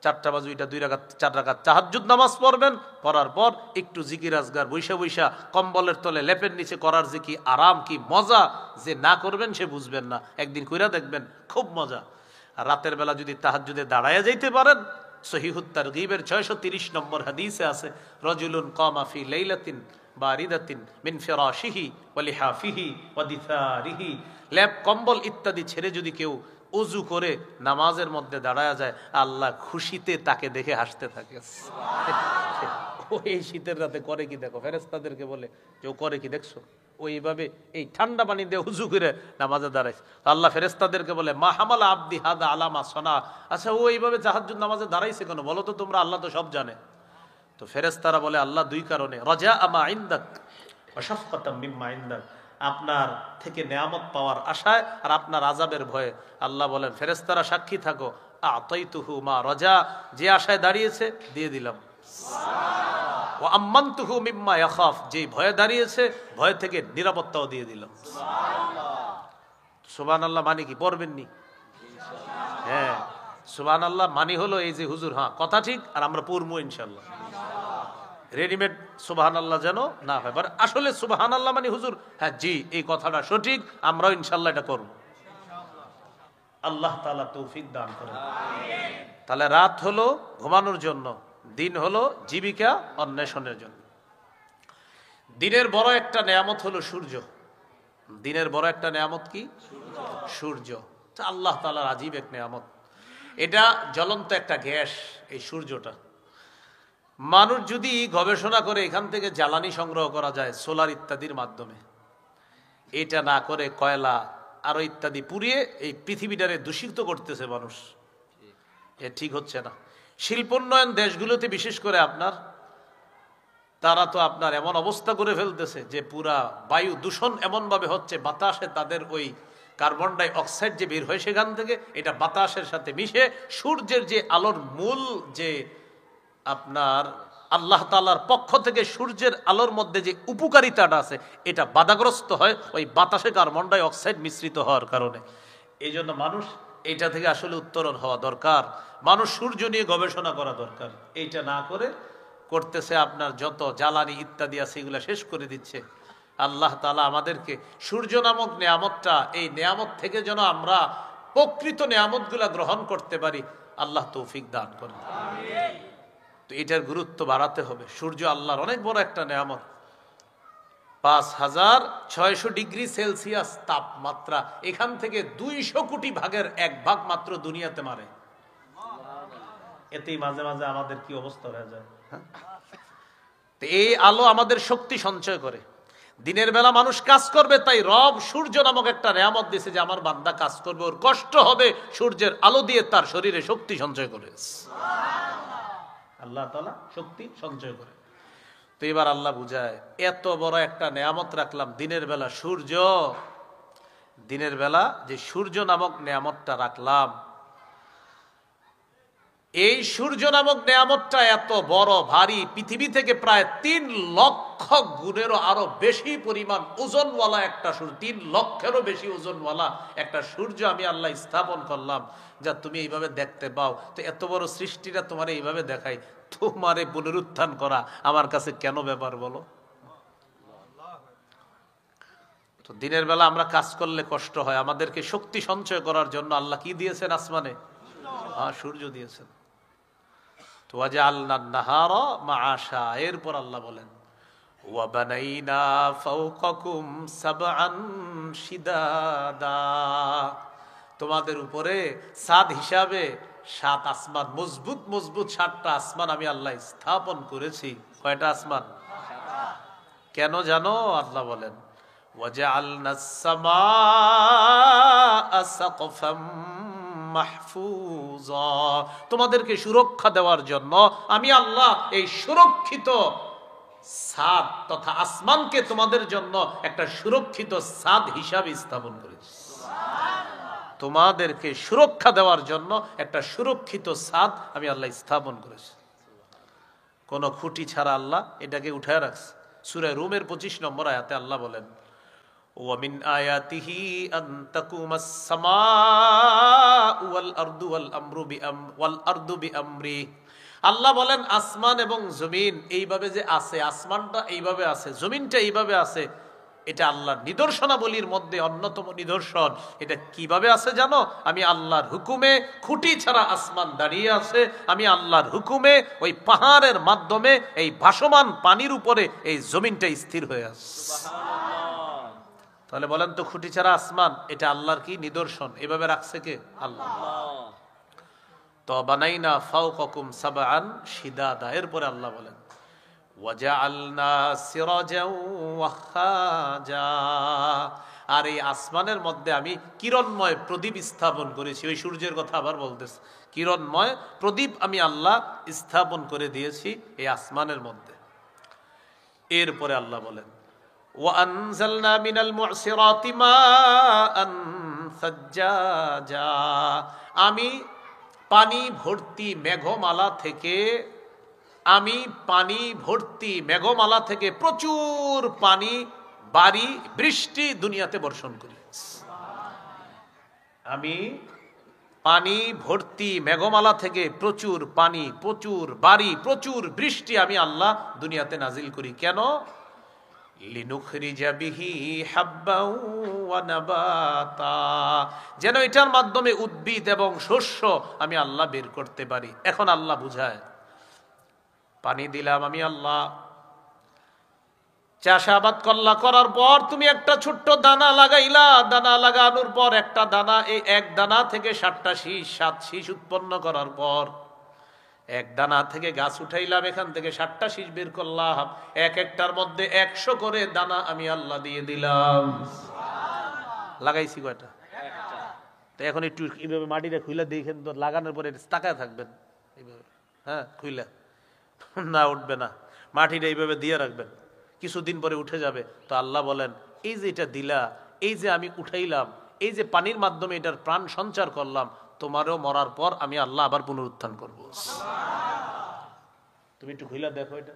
4টা বাজে 2 রাকাত 4 রাকাত তাহাজ্জুদ নামাজ পড়বেন, পড়ার পর একটু জিকির আজগার বৈশা বৈশা কম্বলের তলে লেপের নিচে করার যে কি আরাম, কি মজা, যে না করবেন সে বুঝবেন না। একদিন কইরা দেখবেন খুব মজা। আর রাতের বেলা যদি তাহাজ্জুদে দাঁড়ায়া যাইতে পারেন, সহিহুত তারগীবের 630 নম্বর হাদিসে আছে, রাজুলুন কামা ফি লাইলাতিন বারিদাতিন মিন ফিরাশিহি ওয়া লিহাফিহি ওয়া দিসারিহি, লেপ কম্বল ইত্যাদি ছেড়ে যদি কেউ ওযু করে নামাজের মধ্যে দাঁড়ায়া যায়, আল্লাহ খুশিতে তাকে দেখে হাসতে থাকে। ও এই শীতের রাতে করে কি দেখো, ফেরেশতাদেরকে বলে যে ও করে কি দেখছো, ওইভাবে এই ঠান্ডা পানি দিয়ে উযু করে নামাজে দাঁড়াইছে। আল্লাহ ফেরেশতাদেরকে বলে মা হামালা আবদি হাদা আলামা সনা, আচ্ছা ও এইভাবে তাহাজ্জুদ নামাজে দাঁড়াইছে কেন বলো তো তোমরা, আল্লাহ তো সব জানে। তো ফেরেশতারা বলে আল্লাহ 2 কারণে, রাজা আমা ইনদাক ওয়া শাফকাতাম মিম্মা ইনদাক, আপনার থেকে নেয়ামত পাওয়ার আশায় আর আপনার আযাবের ভয়ে। আল্লাহ বলেন ফেরেশতারা সাক্ষী থাকো, আতাইতুহু মা রাজা, যে আশায় দাঁড়িয়েছে দিয়ে দিলাম। ওয়া আম্মানতুহু মিম্মা ইয়াখাফ, যে ভয়ে দাঁড়িয়েছে ভয় থেকে নিরাপত্তাও দিয়ে দিলাম। সুবহানাল্লাহ মানে কি পড়বেননি? হ্যাঁ, সুবহানাল্লাহ মানে হলো এই যে হুজুর হ্যাঁ কথা ঠিক, আর আমরা পড়বো ইনশাআল্লাহ। রেডিমেড সুবহানাল্লাহ যেন না হয়, আসলে সুবহানাল্লাহ মানে হুজুর হ্যাঁ জি এই কথাটা সঠিক, আমরাও ইনশাআল্লাহ এটা করব। আল্লাহ তাআলা তৌফিক দান করেন। তাহলে রাত হলো ঘুমানোর জন্য, দিন হলো জীবিকা অন্বেষণের জন্য। দিনের বড় একটা নেয়ামত হলো সূর্য। দিনের বড় একটা নেয়ামত কি? সূর্য। আল্লাহ তাআলার আজীব এক নেয়ামত। এটা জ্বলন্ত একটা গ্যাস, এই সূর্যটা। মানুষ যদি গবেষণা করে এখান থেকে জ্বালানি সংগ্রহ করা যায় সোলার ইত্যাদির মাধ্যমে, এটা না করে কয়লা আরো ইত্যাদি পুড়িয়ে এই পৃথিবীটারে দূষিত করতেছে মানুষ, এ ঠিক হচ্ছে না। শিল্পোন্নয়ন দেশগুলোতে বিশেষ করে আপনার, তারা তো আপনার এমন অবস্থা করে ফেলতেছে যে পুরা বায়ু দূষণ এমন ভাবে হচ্ছে, বাতাসে তাদের ওই কার্বন ডাই অক্সাইড যে বের হয় সেখান থেকে, এটা বাতাসের সাথে মিশে সূর্যের যে আলোর মূল যে আপনার আল্লাহ তাআলার পক্ষ থেকে সূর্যের আলোর মধ্যে যে উপকারিতাটা আছে, এটা বাধাগ্রস্ত হয় ওই বাতাসে কার্বন ডাই অক্সাইড মিশ্রিত হওয়ার কারণে। এই জন্য মানুষ এইটা থেকে আসলে উত্তরণ হওয়া দরকার, মানুষ সূর্য নিয়ে গবেষণা করা দরকার। এইটা না করে করতেছে আপনার যত জ্বালানি ইত্যাদি আছে এগুলা শেষ করে দিচ্ছে। আল্লাহ তাআলা আমাদেরকে সূর্য নামক নেয়ামতটা, এই নেয়ামত থেকে যেন আমরা প্রকৃত নেয়ামতগুলা গ্রহণ করতে পারি, আল্লাহ তৌফিক দান করেন। তো এটার গুরুত্ব বাড়াতে হবে। সূর্য আল্লাহর অনেক বড় একটা নেয়ামত। 5600 ডিগ্রি সেলসিয়াস তাপমাত্রা, এখান থেকে 200 কোটি ভাগের 1 ভাগ মাত্র দুনিয়াতে মারে। এতেই মাঝে মাঝে আমাদের কি অবস্থা হয়ে যায়। তো এই আলো আমাদের শক্তি সঞ্চয় করে। দিনের বেলা মানুষ কাজ করবে, তাই রব সূর্য নামক একটা নেয়ামত দিয়েছে যে আমার বান্দা কাজ করবে, ওর কষ্ট হবে, সূর্যের আলো দিয়ে তার শরীরে শক্তি সঞ্চয় করে। আল্লাহ তাআলা শক্তি সঞ্চয় করে। তো এবার আল্লাহ বুঝায়, এত বড় একটা নেয়ামত রাখলাম দিনের বেলা সূর্য, দিনের বেলা যে সূর্য নামক নেয়ামতটা রাখলাম, এই সূর্য নামক নেয়ামতটা এত বড় ভারী, পৃথিবী থেকে প্রায় 3 লক্ষ গুণেরও আরো বেশি পরিমাণ ওজনওয়ালা একটা সূর্য, 3 লক্ষেরও বেশি ওজনওয়ালা একটা সূর্য আমি আল্লাহ স্থাপন করলাম, যা তুমি এইভাবে দেখতে পাও। তো এত বড় সৃষ্টিটা তোমার এইভাবে দেখাই, তোমারে পুনরুত্থান করা আমার কাছে কেন ব্যাপার বলো? তো দিনের বেলা আমরা কাজ করলে কষ্ট হয়, আমাদেরকে শক্তি সঞ্চয় করার জন্য আল্লাহ কি দিয়েছেন? আসমানে সূর্য দিয়েছেন। তো ওয়াজআলনান নাহারা মাআশা, এরপর আল্লাহ বলেন ওয়া বানাইনা ফাওকাকুম সাবআন শিদাদা, তোমাদের উপরে ছাদ হিসাবে 7 আসমান, মজবুত মজবুত 7টা আসমান আমি আল্লাহ স্থাপন করেছি। কয়টা আসমান? কেন জানো? আল্লাহ বলেন ওয়াজআলনাস সামাআ সাকফাম মাহফুজা, তোমাদেরকে সুরক্ষা দেওয়ার জন্য আমি আল্লাহ এই সুরক্ষিত ছাদ তথা আসমানকে তোমাদের জন্য একটা সুরক্ষিত ছাদ হিসাবে স্থাপন করেছি। তোমাদেরকে সুরক্ষা দেওয়ার জন্য একটা সুরক্ষিত ছাদ আমি আল্লাহ স্থাপন করেছি। কোন খুঁটি ছাড়া আল্লাহ এটাকে উঠায় রাখছে। সূরা রুমের 25 নম্বর আয়াতে আল্লাহ বলেন ওয়ামিন আয়াতিহি আন তাকুমাস সামাউ ওয়াল আরদু বিআমরি, আল্লাহ বলেন আসমান এবং জমিন এইভাবে যে আছে, আসমানটা এইভাবে আছে, জমিনটা এইভাবে আছে, এটা আল্লাহর নিদর্শনাবলীর মধ্যে অন্যতম নিদর্শন। এটা কিভাবে আছে জানো? আমি আল্লাহর হুকুমে, খুঁটি ছাড়া আসমান দাঁড়িয়ে আছে, আমি আল্লাহর হুকুমে ওই পাহাড়ের মাধ্যমে এই ভাসমান পানির উপরে এই জমিনটা স্থির হয়ে আছে। তাহলে বলেন তো, খুঁটি ছাড়া আসমান এটা আল্লাহর কি নিদর্শন? এভাবে রাখছে কে? আল্লাহ। তো বানাইনা ফাওকাকুম সাবআন শিদাদা, এরপরে আল্লাহ বলেন ওয়াজআলনা সিরাজাও ওয়াখাজা, আর এই আসমানের মধ্যে আমি কিরণময় প্রদীপ স্থাপন করেছি। ওই সূর্যের কথা আবার বলতেছে, কিরণময় প্রদীপ আমি আল্লাহ স্থাপন করে দিয়েছি এই আসমানের মধ্যে। এরপরে আল্লাহ বলেন وأنزلنا من المعصرات ماء ثجاجا, আমি পানি ভর্তি মেঘমালা থেকে, আমি পানি ভর্তি মেঘমালা থেকে প্রচুর পানি, বাড়ি, বৃষ্টি দুনিয়াতে বর্ষণ করি। আমি পানি ভর্তি মেঘমালা থেকে প্রচুর পানি, প্রচুর বাড়ি, প্রচুর বৃষ্টি আমি আল্লাহ দুনিয়াতে নাজিল করি। কেন? লিনুখরিজা বিহি হাব্বাও ওয়া নাবাতা, যেন এটার মাধ্যমে উদ্ভিদ এবং শস্য আমি আল্লাহ বের করতে পারি। এখন আল্লাহ বুঝায়, পানি দিলাম আমি আল্লাহ, চাষাবাদ করলা, করার পর তুমি একটা ছোট্ট দানা লাগাইলা, দানা লাগানোর পর একটা দানা, এই এক দানা থেকে 7টা শীষ, 7 শীষ উৎপন্ন করার পর এক দানা থেকে গাছ উঠাইলাম, এখান থেকে 7টা শীষ বের করলাম, এক একটার মধ্যে 100 করে দানা আমি আল্লাহ দিয়ে দিলাম। লাগাইছি কয়টা? তো এখন একটু এইভাবে মাটিটা খুইলা দেখেন তো, লাগানোর পরে তাকায় থাকবেন এইভাবে, হ্যাঁ খুইলা, না উঠবে না, মাটিটা এইভাবে দিয়ে রাখবেন, কিছুদিন পরে উঠে যাবে। তো আল্লাহ বলেন এই যে এটা দিলা, এই যে আমি উঠাইলাম, এই যে পানির মাধ্যমে এটার প্রাণ সঞ্চার করলাম, তোমারও মরার পর আমি আল্লাহ আবার পুনরুত্থান করব। তুমি একটু খুইলা দেখো এটা।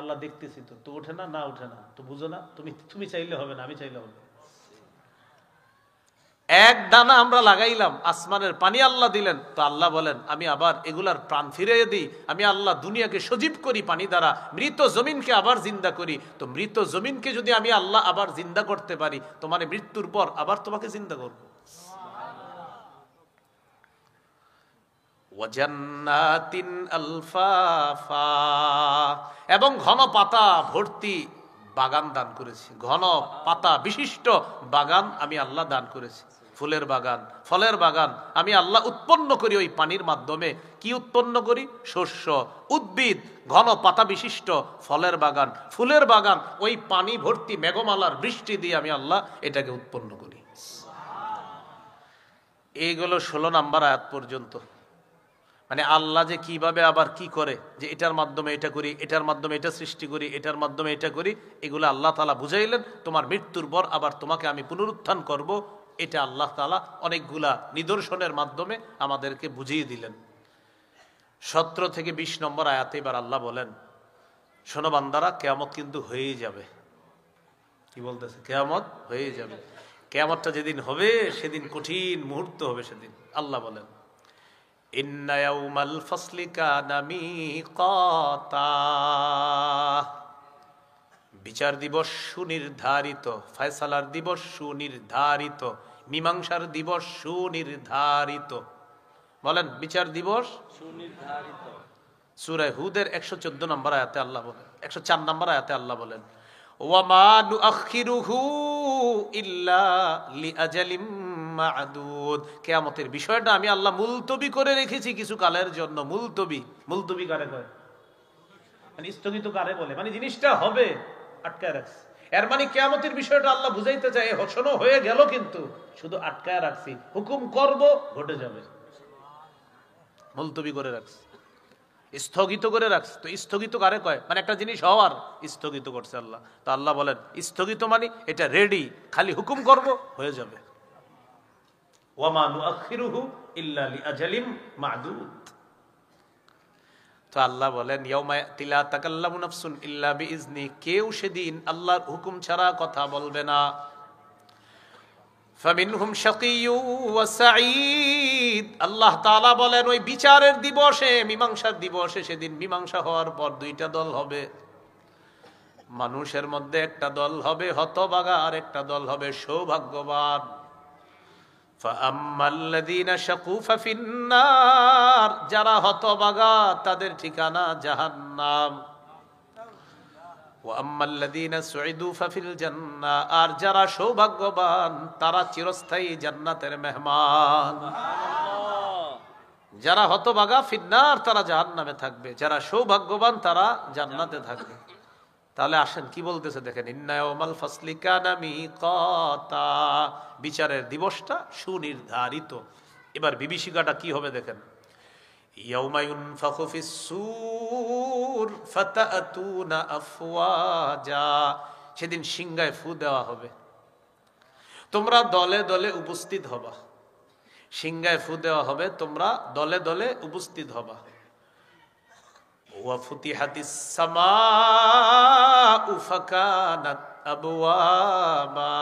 আল্লাহ দেখতেছি তো, তো ওঠে না, না ওঠে না, তো বুঝো না, তুমি চাইলে হবে না, আমি চাইলে হবে। এক দানা আমরা লাগাইলাম, আসমানের পানি আল্লাহ দিলেন, তো আল্লাহ বলেন আমি আবার এগুলার প্রাণ ফিরিয়ে দিই, আমি আল্লাহ দুনিয়াকে সজীব করি পানি দ্বারা, মৃত জমিনকে আবার জিন্দা করি। তো মৃত জমিনকে যদি আমি আল্লাহ আবার জিন্দা করতে পারি, তোমার মৃত্যুর পর আবার তোমাকে জিন্দা করবো। ওয়াজান্নাতিন আলফাফা, এবং ঘন পাতা ভর্তি বাগান দান করেছি, ঘন পাতা বিশিষ্ট বাগান আমি আল্লাহ দান করেছি। ফুলের বাগান, ফলের বাগান আমি আল্লাহ উৎপন্ন করি ওই পানির মাধ্যমে। কি উৎপন্ন করি? শস্য, উদ্ভিদ, ঘন পাতা বিশিষ্ট ফলের বাগান, ফুলের বাগান, ওই পানি ভর্তি মেঘমালার বৃষ্টি দিয়ে আমি আল্লাহ এটাকে উৎপন্ন করি। এইগুলো 16 নম্বর আয়াত পর্যন্ত। মানে আল্লাহ যে কিভাবে আবার কি করে, যে এটার মাধ্যমে এটা করি, এটার মাধ্যমে এটা সৃষ্টি করি, এটার মাধ্যমে এটা করি, এগুলো আল্লাহ তাআলা বুঝাইলেন। তোমার মৃত্যুর পর আবার তোমাকে আমি পুনরুত্থান করব, এটা আল্লাহ তাআলা অনেকগুলা নিদর্শনের মাধ্যমে আমাদেরকে বুঝিয়ে দিলেন। 17 থেকে 20 নম্বর আয়াতে এবার আল্লাহ বলেন, শোনো বান্দারা, কিয়ামত কিন্তু হয়েই যাবে। কি বলতেছে? কিয়ামত হয়ে যাবে। কিয়ামতটা যেদিন হবে সেদিন কঠিন মুহূর্ত হবে। সেদিন আল্লাহ বলেন, ইন্না ইয়াউমাল ফাসলি কানা মিকাতা, বিচার দিবস সুনির্ধারিত, ফয়সালার দিবস সুনির্ধারিত, মীমাংসার দিবস সুনির্ধারিত। বলেন, বিচার দিবস সুনির্ধারিত। সূরা হুদের 114 নম্বর আয়াতে আল্লাহ বলেন, 104 নম্বর আয়াতে আল্লাহ বলেন, ওয়ামা নুআখিরুহু ইল্লা লিআজালিম মা'দুদ। কিয়ামতের বিষয়টা আমি আল্লাহ মুলতবি করে রেখেছি কিছু কালের জন্য। মুলতবি, মুলতবি কারে কয়? মানে স্থগিত কারে বলে? মানে জিনিসটা হবে, আটকায় রাখছি। এর মানে কিয়ামতের বিষয়টা আল্লাহ বুঝাইতে চায়, শোনো হয়ে গেল কিন্তু শুধু আটকায় রাখছি, হুকুম করব ঘটে যাবে। মুলতবি করে রাখছি, স্থগিত করে রাখছে। তো স্থগিত কারে কয়? মানে একটা জিনিস হওয়ার স্থগিত করছে আল্লাহ। তো আল্লাহ বলেন, স্থগিত মানে এটা রেডি, খালি হুকুম করব হয়ে যাবে। ওয়ামা নুআখিরুহু ইল্লা লিআজালিম মা'দুদ। তো আল্লাহ বলেন, ইয়াউমা ইয়াতি লা তাকাল্লামু নাফসুন ইল্লা বিইজনি, কেউ সেদিন আল্লাহর হুকুম ছাড়া কথা বলবে না। ফামিনহুম শাকিয়্যু ওয়া সাঈদ। আল্লাহ তাআলা বলেন, ওই বিচারের দিবসে, মীমাংসার দিবসে, সেদিন মীমাংসা হওয়ার পর দুইটা দল হবে। মানুষের মধ্যে একটা দল হবে হতভাগা, আর একটা দল হবে সৌভাগ্যবান। ফাআম্মাল্লাযীনা শাকু ফাফিন্নার, যারা হতভাগা তাদের ঠিকানা জাহান্নাম। ওয়াম্মাল্লাযীনা সুইদু ফাফিল জান্নাহ, আর যারা সৌভাগ্যবান তারা চিরস্থায়ী জান্নাতের মেহমান। যারা হতভাগা ফিন্নার, তারা জাহান্নামে থাকবে, যারা সৌভাগ্যবান তারা জান্নাতে থাকবে। তাহলে আসেন কি বলতেছে দেখেন, ইন্না ইয়াউমাল ফাসলি কানা মিকাতা, বিচারের দিবসটা সুনির্ধারিত। এবার বিভীষিকাটা কি হবে দেখেন, ইয়াউমা ইউনফাখু ফিস-সূর ফাতাতুনা আফওয়াজা, সেদিন সিংহায় ফু দেওয়া হবে, তোমরা দলে দলে উপস্থিত হবা। সিংহায় ফু দেওয়া হবে, তোমরা দলে দলে উপস্থিত হবা। ওয়া ফুতিহাতিস সামাউ ফাকানাত আবওয়াবা,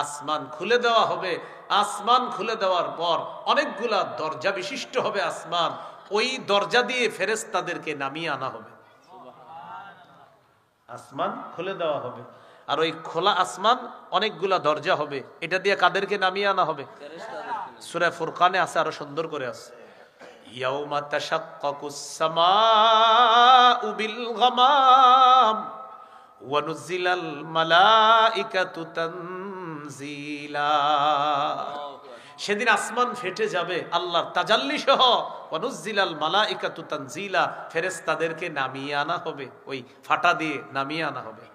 আসমান খুলে দেওয়া হবে। আসমান খুলে দেওয়ার পর অনেকগুলা দরজা বিশিষ্ট হবে আসমান, ওই দরজা দিয়ে ফেরেশতাদেরকে নামিয়ে আনা হবে। আসমান খুলে দেওয়া হবে, আর ওই খোলা আসমান অনেকগুলা দরজা হবে, এটা দিয়ে কাদেরকে নামিয়ে আনা হবে? সূরা ফুরকানে আছে, আরো সুন্দর করে আছে, ইয়াউমা তাশাক্কাকুস সামাউ বিল গামাম ওয়া নুজিলাল মালাইকাতু তানজিলা। সেদিন আসমান ফেটে যাবে আল্লাহর তাজাল্লি সহ, ওয়া নুজিলাল মালাইকাতু তানজিলা, ফেরেশতাদেরকে নামিয়ে আনা হবে, ওই ফাটা দিয়ে নামিয়ে আনা হবে।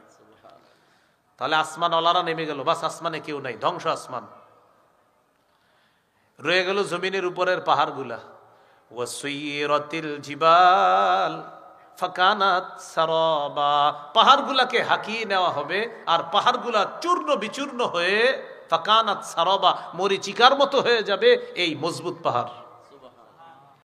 তাহলে আসমান ওয়ালারা নেমে গেল, বাস আসমানে কেউ নাই, ধ্বংস আসমান। রয়ে গেল জমিনের উপরের পাহাড়গুলা। ওয়াসুইরাতিল জিবাল ফাকানাত সারাবা, পাহাড়গুলাকে হাকিয়ে নেওয়া হবে, আর পাহাড়গুলা চূর্ণ বিচূর্ণ হয়ে ফাকানাত সারাবা, মরিচিকার মতো হয়ে যাবে এই মজবুত পাহাড়।